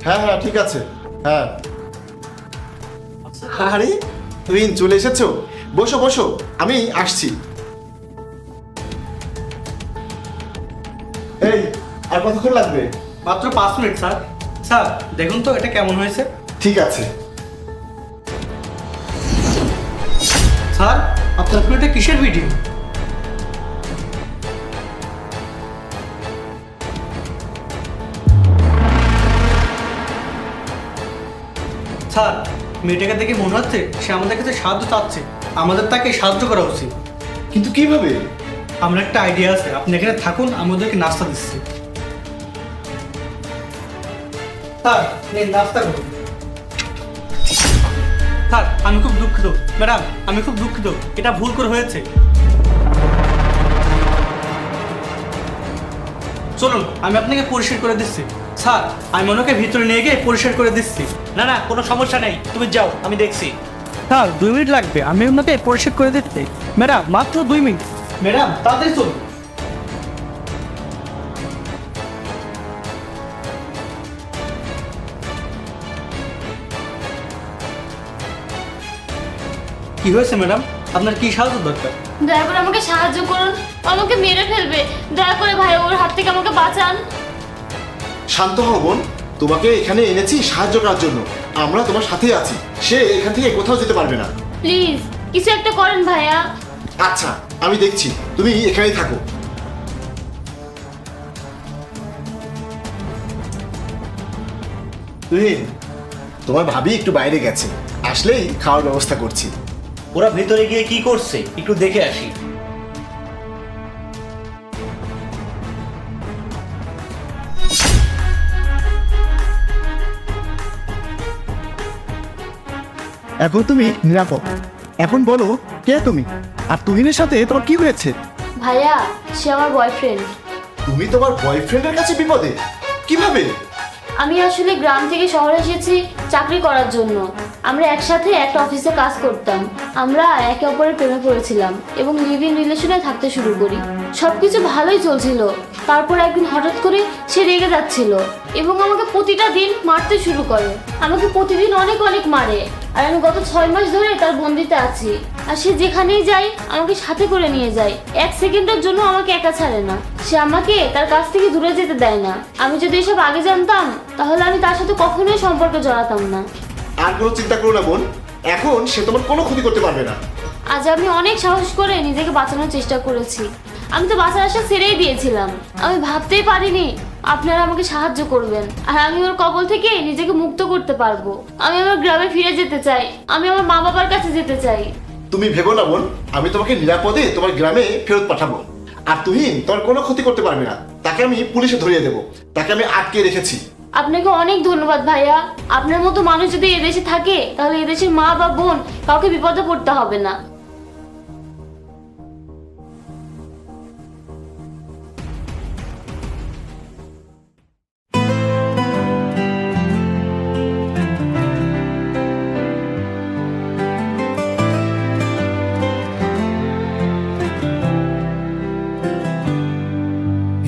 হ্যাঁ হ্যাঁ ঠিক আছে। হ্যাঁ। আরে তুহিন চলে এসেছো, বসো বসো, আমি আসছি। এই আর কতক্ষণ লাগবে? মাত্র 5 মিনিট স্যার। স্যার দেখুন তো এটা কেমন হয়েছে। ঠিক আছে। স্যার আপনার এটা কিসের ভিডিও? স্যার মেয়েটাকে দেখে মনে হচ্ছে সে আমাদের কাছে সাহায্য চাচ্ছে, আমাদের তাকে সাহায্য করা উচিত। কিন্তু কিভাবে? আমার একটা আইডিয়া আছে, আপনি এখানে থাকুন, আমি ওদেরকে নাস্তা দিচ্ছি। স্যার নিন নাস্তা করুন। স্যার আমি খুব দুঃখিত, ম্যাডাম আমি খুব দুঃখিত, এটা ভুল করে হয়েছে। চলুন আমি আপনাকে পরিষ্কার করে দিচ্ছি। স্যার আমি ওনাকে ভিতরে নিয়ে গিয়ে পরিষ্কার করে দিচ্ছি। না না কোনো সমস্যা নেই, তুমি যাও, আমি দেখছি। স্যার 2 মিনিট লাগবে, আমি ওনাকে পরিষ্কার করে দিচ্ছি। ম্যাডাম মাত্র 2 মিনিট। ম্যাডাম তাড়াতাড়ি চলুন। কি হয়েছে ম্যাডাম, আপনার কি সাহায্য দরকার? দয়া করে আমাকে সাহায্য করুন, আমাকে মেরে ফেলবে। দয়া করে ভাই ওর হাত থেকে আমাকে বাঁচান। শান্ত হও বোন, তোমাকে এখানে এনেছি সাহায্য করার জন্য। আমরা তোমার সাথেই আছি, সে এখান থেকে কোথাও যেতে পারবে না। প্লিজ কিছু একটা করেন ভাইয়া। আচ্ছা আমি দেখছি, তুমি এখানেই থাকো। তুহিন, তোমার ভাবি একটু বাইরে গেছে, আসলেই খাওয়ার ব্যবস্থা করছি। ওরা ভেতরে গিয়ে কি করছে একটু দেখে আসি। এখন তুমি নিরাপদ। এখন বলো কে তুমি, আর তুহিনের সাথে তোমার কি হয়েছে? ভাইয়া সে আমার বয়ফ্রেন্ড। তুমি তোমার বয়ফ্রেন্ডের কাছে বিপদে? কিভাবে? আমি আসলে গ্রাম থেকে শহরে এসেছি চাকরি করার জন্য। আমরা একসাথে একটা অফিসে কাজ করতাম। আমরা একে অপরের প্রেমে পড়েছিলাম এবং লিভ ইন রিলেশনে থাকতে শুরু করি। সবকিছু ভালোই চলছিল, তারপর একদিন হঠাৎ করে সে রেগে যাচ্ছিল এবং আমাকে প্রতিটা দিন মারতে শুরু করে। আমাকে প্রতিদিন অনেক অনেক মারে, আর আমি গত 6 মাস ধরে তার বন্দিতে আছি। আর সে যেখানেই যায় আমাকে সাথে করে নিয়ে যায়, 1 সেকেন্ডের জন্য আমাকে একা ছাড়ে না। সে আমাকে তার কাছ থেকে দূরে যেতে দেয় না। আমি যদি এসব আগে জানতাম তাহলে আমি তার সাথে কখনোই সম্পর্কে জড়াতাম না। আর কোনো চিন্তা করো না বোন, এখন সে তোমার কোনো ক্ষতি করতে পারবে না। আজ আমি অনেক সাহস করে নিজেকে বাঁচানোর চেষ্টা করেছি। আমি তো বাঁচার আশা ছেড়েই দিয়েছিলাম। আমি ভাবতেই পারিনি আপনারা আমাকে সাহায্য করবেন, আর আমি ওর কবল থেকে নিজেকে মুক্ত করতে পারবো। আমি আমার গ্রামে ফিরে যেতে চাই, আমি আমার মা বাবার কাছে যেতে চাই। তুমি ভেবো না বোন, আমি তোমাকে নিরাপদে তোমার গ্রামে ফেরত পাঠাবো। আর তুহিন তোমার কোনো ক্ষতি করতে পারবে না, তাকে আমি পুলিশে ধরিয়ে দেবো, তাকে আমি আটকে রেখেছি। আপনাকে অনেক ধন্যবাদ ভাইয়া। আপনার মতো মানুষ যদি এদেশে থাকে তাহলে এদেশের মা বা বোন কাউকে বিপদে পড়তে হবে না।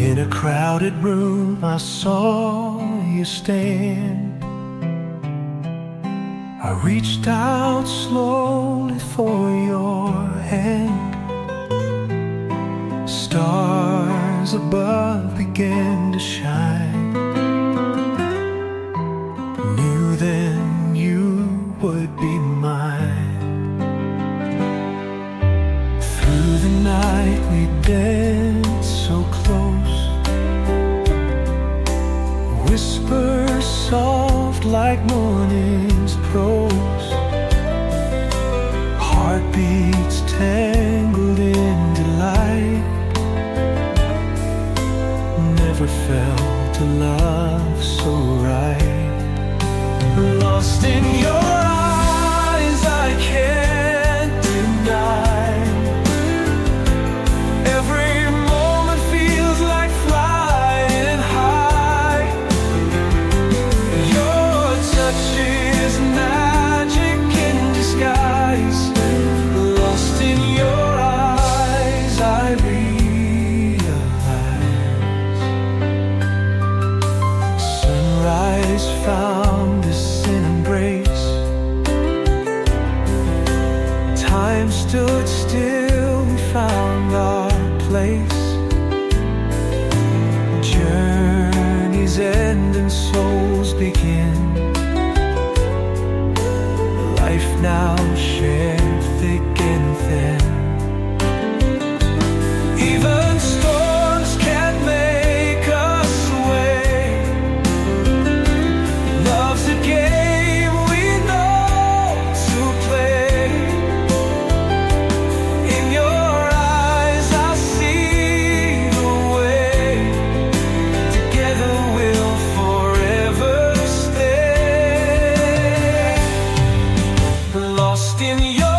In a crowded room, I saw you stand. I reached out slowly for your hand. Stars above began to shine. Knew then you would be mine. Through the night we danced so close. Whisper soft like morning's prose. Heartbeats tangled in delight. Never felt a love so right. Lost in your eyes, I can't deny. Every moment feels like flying high. Your touch is magic in disguise. Lost in your eyes, I realize. Sunrise found stood still, we found our place. Journeys end and souls begin. Life now shared thick and thin. Even storms can make us sway. Love's a game we know to play. In your eyes I see the way. Together we'll forever stay. Lost in your